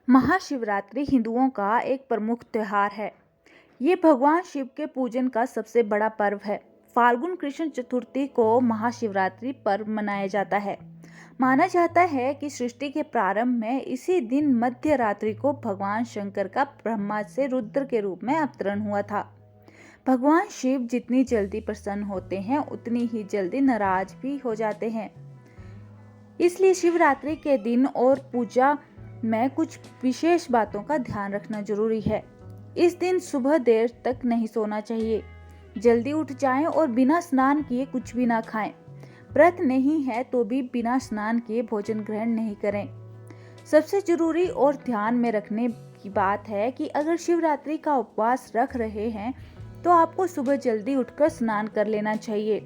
महाशिवरात्रि हिंदुओं का एक प्रमुख त्योहार है। ये भगवान शिव के पूजन का सबसे बड़ा पर्व है। फाल्गुन कृष्ण चतुर्थी को महाशिवरात्रि पर्व मनाया जाता है। माना जाता है कि सृष्टि के प्रारंभ में इसी दिन मध्य रात्रि को भगवान शंकर का ब्रह्मा से रुद्र के रूप में अवतरण हुआ था। भगवान शिव जितनी जल्दी प्रसन्न होते हैं उतनी ही जल्दी नाराज भी हो जाते हैं। इसलिए शिवरात्रि के दिन और पूजा में कुछ विशेष बातों का ध्यान रखना जरूरी है। इस दिन सुबह देर तक नहीं सोना चाहिए। जल्दी उठ जाएं और बिना स्नान किए कुछ भी ना खाएं। व्रत नहीं है तो भी बिना स्नान किए भोजन ग्रहण नहीं करें। सबसे जरूरी और ध्यान में रखने की बात है कि अगर शिवरात्रि का उपवास रख रहे हैं तो आपको सुबह जल्दी उठकर स्नान कर लेना चाहिए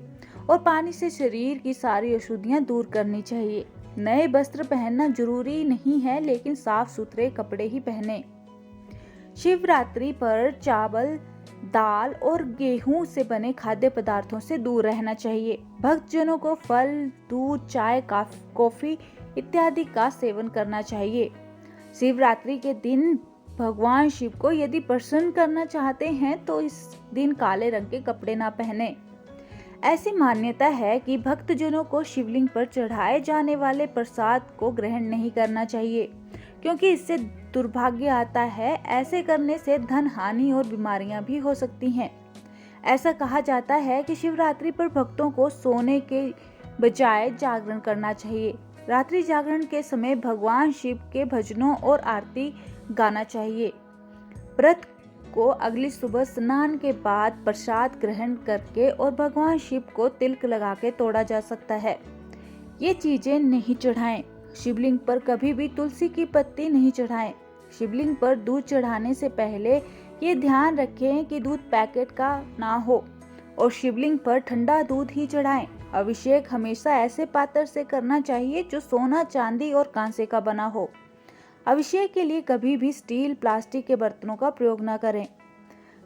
और पानी से शरीर की सारी अशुद्धियां दूर करनी चाहिए। नए वस्त्र पहनना जरूरी नहीं है, लेकिन साफ सुथरे कपड़े ही पहने। शिवरात्रि पर चावल, दाल और गेहूं से बने खाद्य पदार्थों से दूर रहना चाहिए। भक्तजनों को फल, दूध, चाय, कॉफी इत्यादि का सेवन करना चाहिए। शिवरात्रि के दिन भगवान शिव को यदि प्रसन्न करना चाहते हैं तो इस दिन काले रंग के कपड़े ना पहने। ऐसी मान्यता है कि भक्तजनों को शिवलिंग पर चढ़ाए जाने वाले प्रसाद को ग्रहण नहीं करना चाहिए, क्योंकि इससे दुर्भाग्य आता है। ऐसे करने से धन हानि और बीमारियां भी हो सकती हैं। ऐसा कहा जाता है कि शिवरात्रि पर भक्तों को सोने के बजाय जागरण करना चाहिए। रात्रि जागरण के समय भगवान शिव के भजनों और आरती गाना चाहिए। व्रत को अगली सुबह स्नान के बाद प्रसाद ग्रहण करके और भगवान शिव को तिलक लगा के तोड़ा जा सकता है। ये चीजें नहीं चढ़ाएं। शिवलिंग पर कभी भी तुलसी की पत्ती नहीं चढ़ाएं। शिवलिंग पर दूध चढ़ाने से पहले ये ध्यान रखें कि दूध पैकेट का ना हो और शिवलिंग पर ठंडा दूध ही चढ़ाएं। अभिषेक हमेशा ऐसे पात्र से करना चाहिए जो सोना, चांदी और कांसे का बना हो। अभिषेक के लिए कभी भी स्टील, प्लास्टिक के बर्तनों का प्रयोग न करें।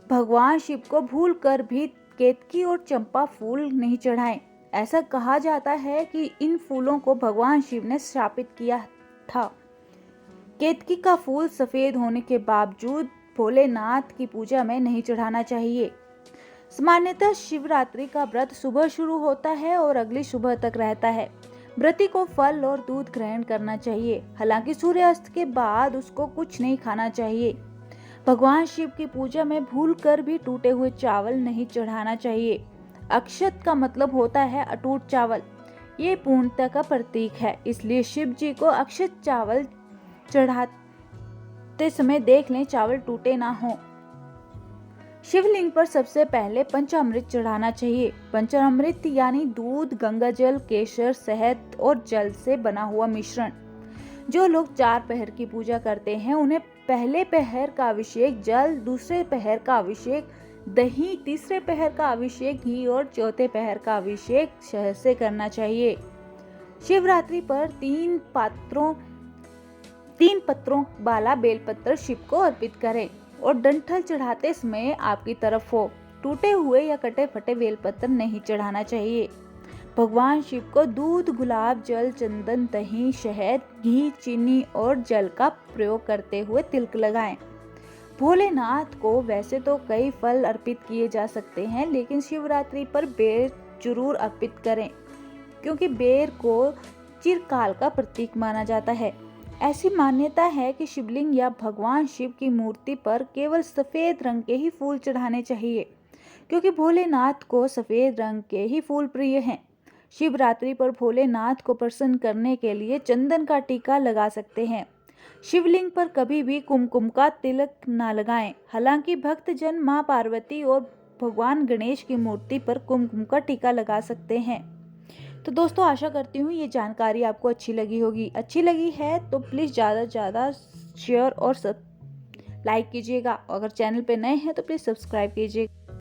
भगवान शिव को भूल कर भी केतकी और चंपा फूल नहीं चढ़ाएं। ऐसा कहा जाता है कि इन फूलों को भगवान शिव ने श्रापित किया था। केतकी का फूल सफेद होने के बावजूद भोलेनाथ की पूजा में नहीं चढ़ाना चाहिए। सामान्यतः शिवरात्रि का व्रत सुबह शुरू होता है और अगली सुबह तक रहता है। व्रती को फल और दूध ग्रहण करना चाहिए। हालांकि सूर्यास्त के बाद उसको कुछ नहीं खाना चाहिए। भगवान शिव की पूजा में भूलकर भी टूटे हुए चावल नहीं चढ़ाना चाहिए। अक्षत का मतलब होता है अटूट चावल। ये पूर्णता का प्रतीक है, इसलिए शिव जी को अक्षत चावल चढ़ाते समय देख लें चावल टूटे ना हो। शिवलिंग पर सबसे पहले पंचामृत चढ़ाना चाहिए। पंचामृत यानी दूध, गंगाजल, केसर, शहद और जल से बना हुआ मिश्रण। जो लोग 4 पहर की पूजा करते हैं उन्हें पहले पहर का अभिषेक जल, दूसरे पहर का अभिषेक दही, तीसरे पहर का अभिषेक घी और चौथे पहर का अभिषेक शहद से करना चाहिए। शिवरात्रि पर 3 पत्रों वाला बेलपत्र शिव को अर्पित करें और डंठल चढ़ाते समय आपकी तरफ हो। टूटे हुए या कटे फटे बेलपत्र नहीं चढ़ाना चाहिए। भगवान शिव को दूध, गुलाब जल, चंदन, दही, शहद, घी, चीनी और जल का प्रयोग करते हुए तिलक लगाएं। भोलेनाथ को वैसे तो कई फल अर्पित किए जा सकते हैं, लेकिन शिवरात्रि पर बेर जरूर अर्पित करें, क्योंकि बेर को चिरकाल का प्रतीक माना जाता है। ऐसी मान्यता है कि शिवलिंग या भगवान शिव की मूर्ति पर केवल सफेद रंग के ही फूल चढ़ाने चाहिए, क्योंकि भोलेनाथ को सफेद रंग के ही फूल प्रिय हैं। शिवरात्रि पर भोलेनाथ को प्रसन्न करने के लिए चंदन का टीका लगा सकते हैं। शिवलिंग पर कभी भी कुमकुम का तिलक न लगाएं। हालांकि भक्तजन मां पार्वती और भगवान गणेश की मूर्ति पर कुमकुम का टीका लगा सकते हैं। तो दोस्तों, आशा करती हूँ ये जानकारी आपको अच्छी लगी होगी। अच्छी लगी है तो प्लीज़ ज़्यादा से ज़्यादा शेयर और लाइक कीजिएगा। अगर चैनल पे नए हैं तो प्लीज़ सब्सक्राइब कीजिएगा।